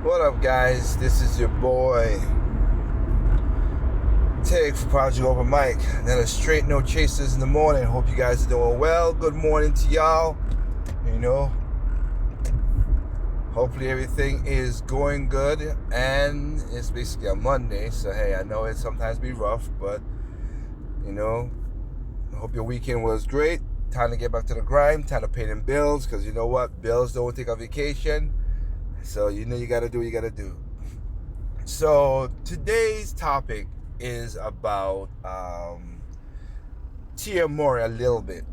What up, guys? This is your boy Tig for Project Open Mic. Another straight no chasers in the morning. Hope you guys are doing well. Good morning to y'all. Hopefully everything is going good, and it's basically a Monday. So hey, I know it sometimes be rough, but I hope your weekend was great. Time to get back to the grind. Time to pay them bills, because you know what? Bills don't take a vacation. So you gotta do what you gotta do. So today's topic is about Tia Mowry a little bit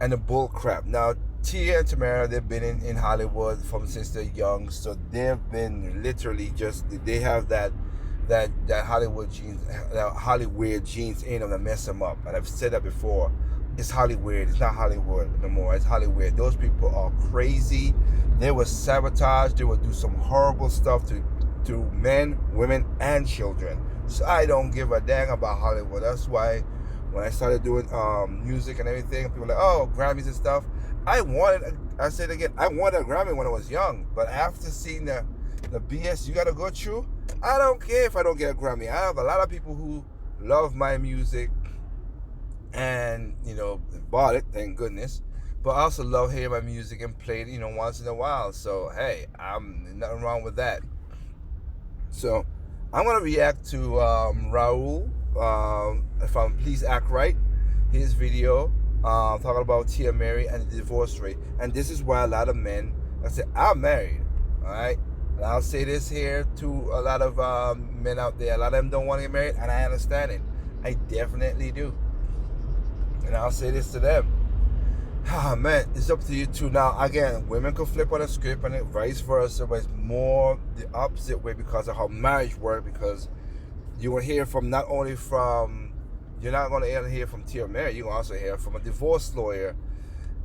and the bull crap. Now Tia and Tamara, they've been in Hollywood since they're young, so they've been literally they have that Hollywood genes, that Hollywood genes in them that mess them up. And I've said that before. It's Hollywood. It's not Hollywood no more. It's Hollywood. Those people are crazy. They will sabotage. They will do some horrible stuff to men, women, and children. So I don't give a dang about Hollywood. That's why when I started doing music and everything, people were like, oh, Grammys and stuff. I wanted a Grammy when I was young. But after seeing the BS you got to go through, I don't care if I don't get a Grammy. I have a lot of people who love my music and bought it, thank goodness, but I also love hearing my music and play it once in a while. So hey, I'm nothing wrong with that. So I'm gonna react to Raul from Please Act Right, his video talking about Tia Mowry and the divorce rate. And this is why a lot of men, I'm married, all right, and I'll say this here to a lot of men out there. A lot of them don't want to get married, and I understand it. I definitely do. And I'll say this to them. Man, it's up to you too. Now, again, women could flip on a script and vice versa, but it's more the opposite way because of how marriage works. Because you will hear from you're not going to hear from Tia Mowry, you're going to also hear from a divorce lawyer,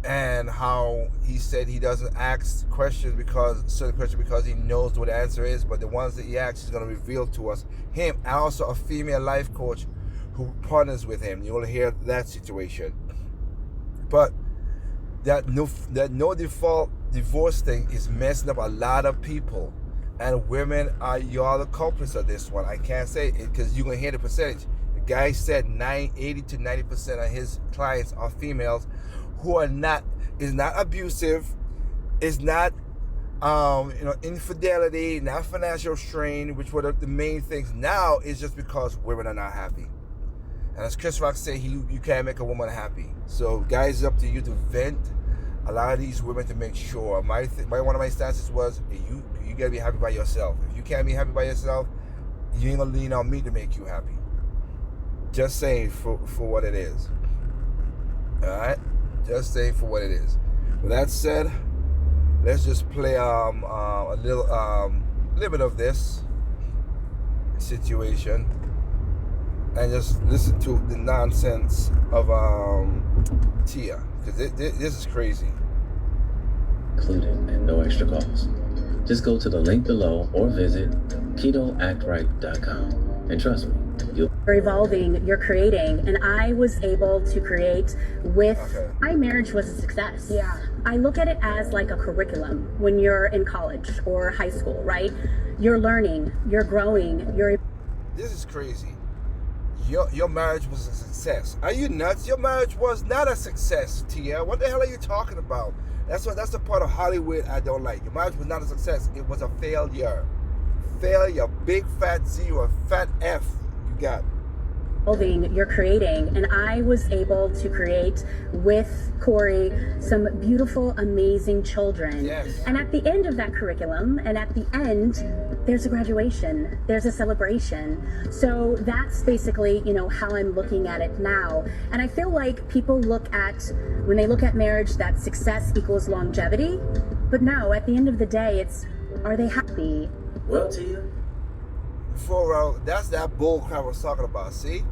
and how he said he doesn't ask certain questions because he knows what the answer is, but the ones that he asks is going to reveal to us him, and also a female life coach who partners with him. You'll hear that situation. But that no default divorce thing is messing up a lot of people, and women y'all the culprits of this one. I can't say it because you're gonna hear the percentage. The guy said 80 to 90% of his clients are females who is not abusive, is not infidelity, not financial strain, which were the main things. Now is just because women are not happy. And as Chris Rock said, you can't make a woman happy. So guys, it's up to you to vent a lot of these women to make sure. One of my stances was, you gotta be happy by yourself. If you can't be happy by yourself, you ain't gonna lean on me to make you happy. Just saying for what it is. Alright? Just saying for what it is. With that said, let's just play a little bit of this situation and just listen to the nonsense of Tia, because this is crazy. Included and no extra cost. Just go to the link below or visit ketoactright.com, and trust me, you're evolving, you're creating, and I was able to create my marriage was a success. Yeah. I look at it as like a curriculum when you're in college or high school, right? You're learning, you're growing, This is crazy. Your marriage was a success. Are you nuts? Your marriage was not a success, Tia. What the hell are you talking about? That's the part of Hollywood I don't like. Your marriage was not a success. It was a failure. Failure. Big fat zero. Fat F. You got. You're creating, and I was able to create with Corey some beautiful, amazing children. Yes. And at the end of that curriculum, and at the end, there's a graduation, there's a celebration. So that's basically, how I'm looking at it now. And I feel like people when they look at marriage, that success equals longevity. But no, at the end of the day, are they happy? well, Tia. That's that bull crap I was talking about. See,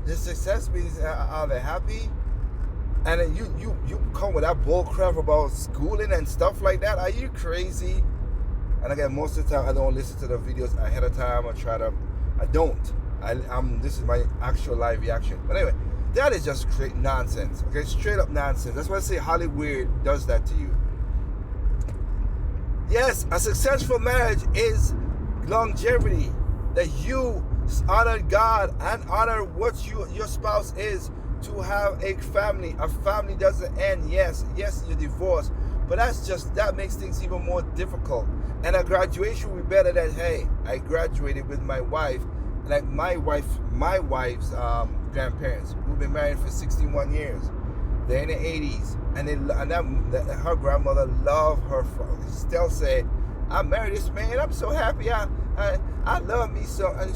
the success means are they happy, and then you come with that bull crap about schooling and stuff like that. Are you crazy? And again, most of the time I don't listen to the videos ahead of time. This is my actual live reaction. But anyway, that is just straight nonsense. Okay, straight up nonsense. That's why I say Hollywood does that to you. Yes, a successful marriage is longevity. That you honor God and honor what your spouse is, to have a family. A family doesn't end. Yes, you're divorced, but that makes things even more difficult. And a graduation would be better than, hey, I graduated with my wife, like my wife's grandparents, who've been married for 61 years. They're in the 80s, and her grandmother loved her. Still say, I married this man. I'm so happy. I love me so, and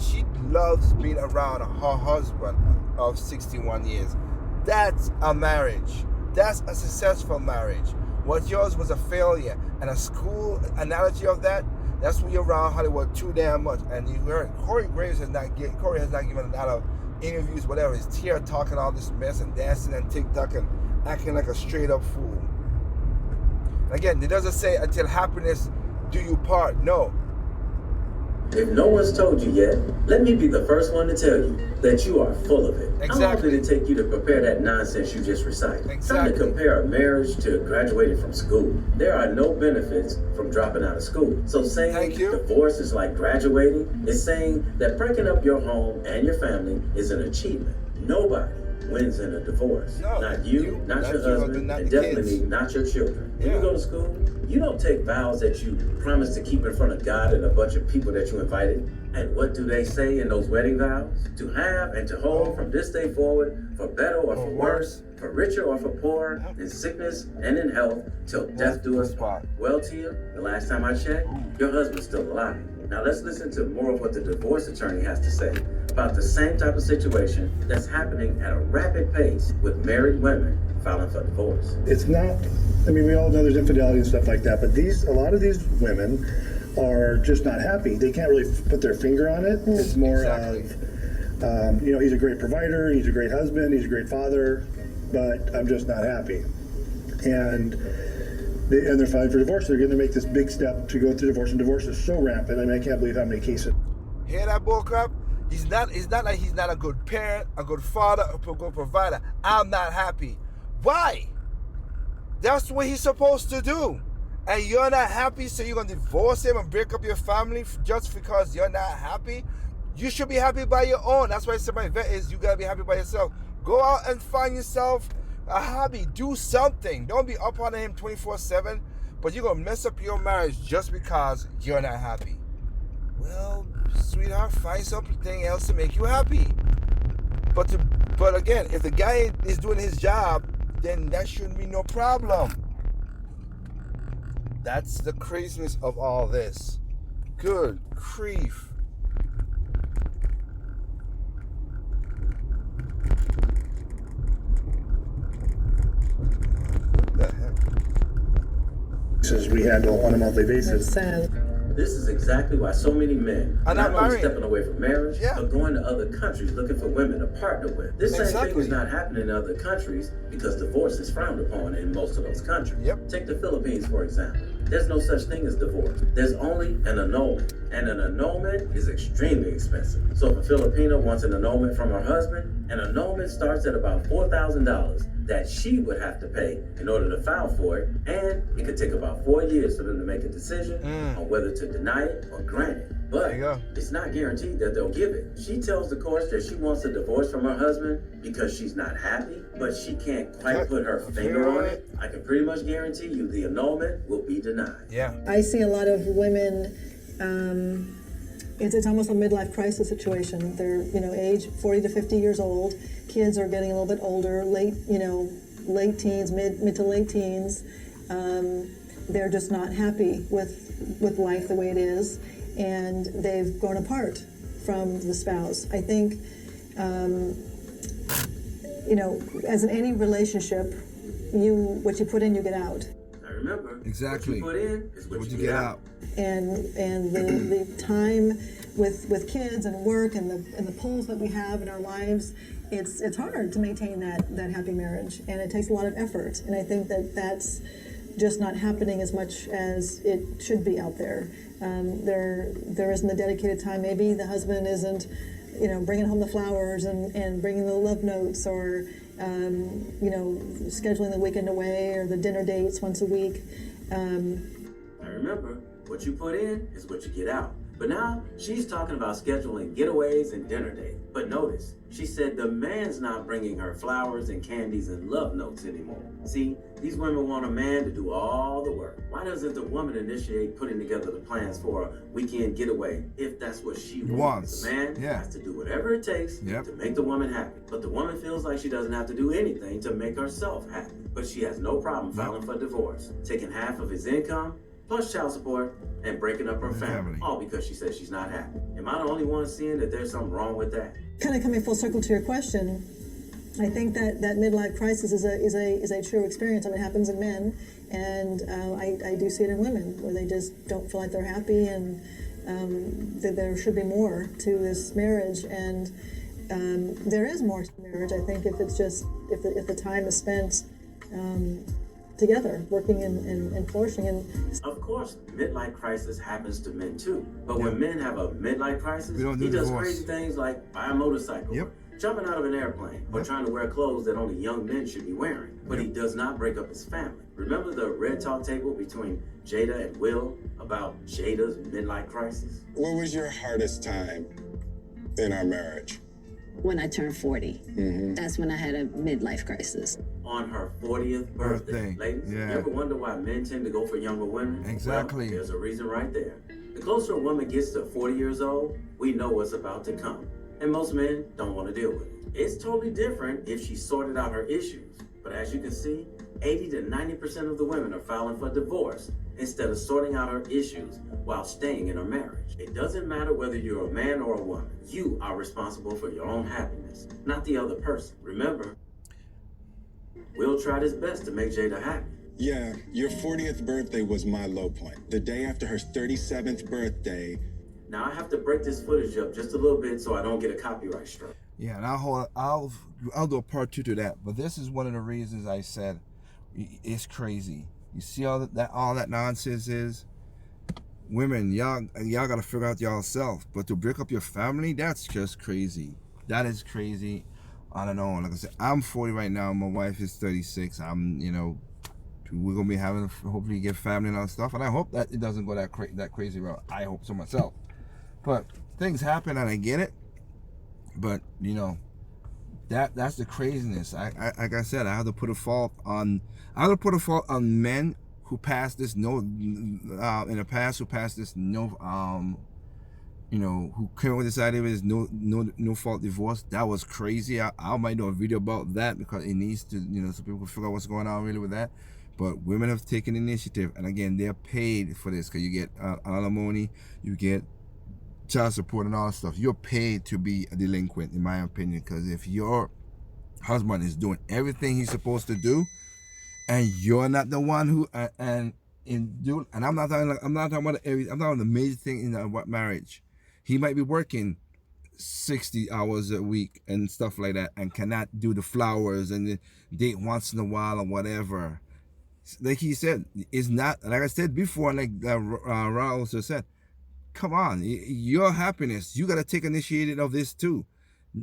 she loves being around her husband of 61 years. That's a marriage. That's a successful marriage. What yours was a failure, and a school analogy of that. That's when you're around Hollywood too damn much. And you heard Corey has not given a lot of interviews, whatever. He's here talking all this mess and dancing and TikTok and acting like a straight up fool. Again, it doesn't say until happiness do you part. No. If no one's told you yet, let me be the first one to tell you that you are full of it. Exactly. How long did it take you to prepare that nonsense you just recited? Exactly. Trying to compare a marriage to graduating from school. There are no benefits from dropping out of school. So saying divorce is like graduating is saying that breaking up your home and your family is an achievement. Nobody wins in a divorce. No, not you, not your husband, and definitely not your children. When you go to school, you don't take vows that you promise to keep in front of God and a bunch of people that you invited. And what do they say in those wedding vows? To have and to hold from this day forward, for better or for worse, for richer or for poorer, in sickness and in health, till death do us part. Well, Tia, the last time I checked, your husband's still alive. Now let's listen to more of what the divorce attorney has to say about the same type of situation that's happening at a rapid pace with married women filing for divorce. It's not, I mean, we all know there's infidelity and stuff like that, but a lot of these women are just not happy. They can't really put their finger on it. It's more of, he's a great provider, he's a great husband, he's a great father, but I'm just not happy. And they're filing for divorce. They're going to make this big step to go through divorce, and divorce is so rampant. I mean, I can't believe how many cases. Hear that bull crap? It's not like he's not a good parent, a good father, a good provider. I'm not happy. Why? That's what he's supposed to do. And you're not happy, so you're going to divorce him and break up your family just because you're not happy? You should be happy by your own. That's why I said my vet is you got to be happy by yourself. Go out and find yourself a hobby. Do something. Don't be up on him 24/7, but you're going to mess up your marriage just because you're not happy. Well, sweetheart, find something else to make you happy. But again, if the guy is doing his job, then that shouldn't be no problem. That's the craziness of all this. Good grief. What the heck? Cases we handle on a monthly basis. That's sad. This is exactly why so many men are not only stepping away from marriage, but going to other countries looking for women to partner with. This same thing is not happening in other countries because divorce is frowned upon in most of those countries. Take the Philippines, for example. There's no such thing as divorce. There's only an annulment. And an annulment is extremely expensive. So if a Filipino wants an annulment from her husband, an annulment starts at about $4,000 that she would have to pay in order to file for it. And it could take about 4 years for them to make a decision on whether to deny it or grant it. But it's not guaranteed that they'll give it. She tells the courts that she wants a divorce from her husband because she's not happy, but she can't quite put her finger on it. I can pretty much guarantee you the annulment will be denied. I see a lot of women, it's almost a midlife crisis situation. They're, age 40 to 50 years old. Kids are getting a little bit older, late teens, mid to late teens. They're just not happy with life the way it is, and they've grown apart from the spouse. I think, as in any relationship, what you put in, you get out. I remember, exactly. What you put in is what you get out. And the time with kids and work and the pulls that we have in our lives, it's hard to maintain that happy marriage, and it takes a lot of effort. And I think that's just not happening as much as it should be out there. There isn't the dedicated time. Maybe the husband isn't, bringing home the flowers and bringing the love notes, or scheduling the weekend away or the dinner dates once a week. I remember, what you put in is what you get out. But now she's talking about scheduling getaways and dinner dates. But notice, she said the man's not bringing her flowers and candies and love notes anymore. See, these women want a man to do all the work. Why doesn't the woman initiate putting together the plans for a weekend getaway if that's what she wants? The man has to do whatever it takes to make the woman happy. But the woman feels like she doesn't have to do anything to make herself happy. But she has no problem filing for divorce, taking half of his income, plus child support, and breaking up her family, all because she says she's not happy. Am I the only one seeing that there's something wrong with that? Kind of coming full circle to your question, I think that midlife crisis is a true experience. I mean, it happens in men, and I do see it in women where they just don't feel like they're happy, and that there should be more to this marriage. And there is more to marriage. I think if it's just if the time is spent together, working and flourishing. And of course, midlife crisis happens to men too. But when men have a midlife crisis, he does crazy things like buy a motorcycle, jumping out of an airplane, or trying to wear clothes that only young men should be wearing. But he does not break up his family. Remember the red talk table between Jada and Will about Jada's midlife crisis? What was your hardest time in our marriage? When I turned 40. That's when I had a midlife crisis. On her 40th birthday. Ladies, you ever wonder why men tend to go for younger women? Exactly. Well, there's a reason right there. The closer a woman gets to 40 years old, we know what's about to come. And most men don't want to deal with it. It's totally different if she sorted out her issues. But as you can see, 80 to 90% of the women are filing for divorce instead of sorting out her issues while staying in her marriage. It doesn't matter whether you're a man or a woman. You are responsible for your own happiness, not the other person. Remember, Will tried his best to make Jada happy. Yeah, your 40th birthday was my low point. The day after her 37th birthday. Now I have to break this footage up just a little bit so I don't get a copyright strike. Yeah, and I'll do a part 2 to that. But this is one of the reasons I said it's crazy. You see all that nonsense is. Women, y'all gotta figure out y'allself. But to break up your family, that's just crazy. That is crazy. I don't know. Like I said, I'm 40 right now. My wife is 36. We're gonna be having, hopefully, get family and all that stuff. And I hope that it doesn't go that crazy route. I hope so myself. But things happen, and I get it. But that's the craziness. Like I said, I have to put a fault on men who passed this in the past, who passed this who came up with this idea of this no fault divorce. That was crazy. I might do a video about that because it needs to, so people can figure out what's going on really with that. But women have taken initiative, and again, they're paid for this because you get alimony, you get child support and all that stuff. You're paid to be a delinquent, in my opinion, because if your husband is doing everything he's supposed to do, and you're not the one who I'm not talking about the major thing in a marriage. He might be working 60 hours a week and stuff like that, and cannot do the flowers and the date once in a while or whatever. Like he said, it's not, like I said before, like Raul also said, come on, your happiness, you got to take initiative of this too.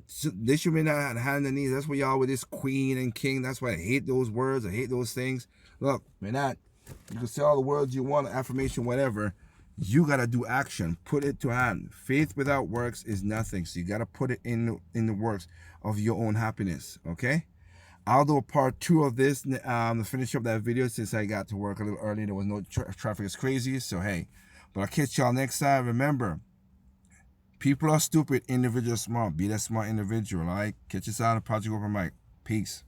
So they should be not hand and knees. That's why y'all with this queen and king. That's why I hate those words. I hate those things. Look, we're not, you can say all the words you want, affirmation, whatever. You got to do action. Put it to hand. Faith without works is nothing. So you got to put it in the works of your own happiness. Okay? I'll do a part 2 of this to finish up that video since I got to work a little early. There was no traffic is crazy. So, hey. But I'll catch y'all next time. Remember, people are stupid. Individuals smart. Be that smart individual. All right? Catch us out on Project Open Mic. Peace.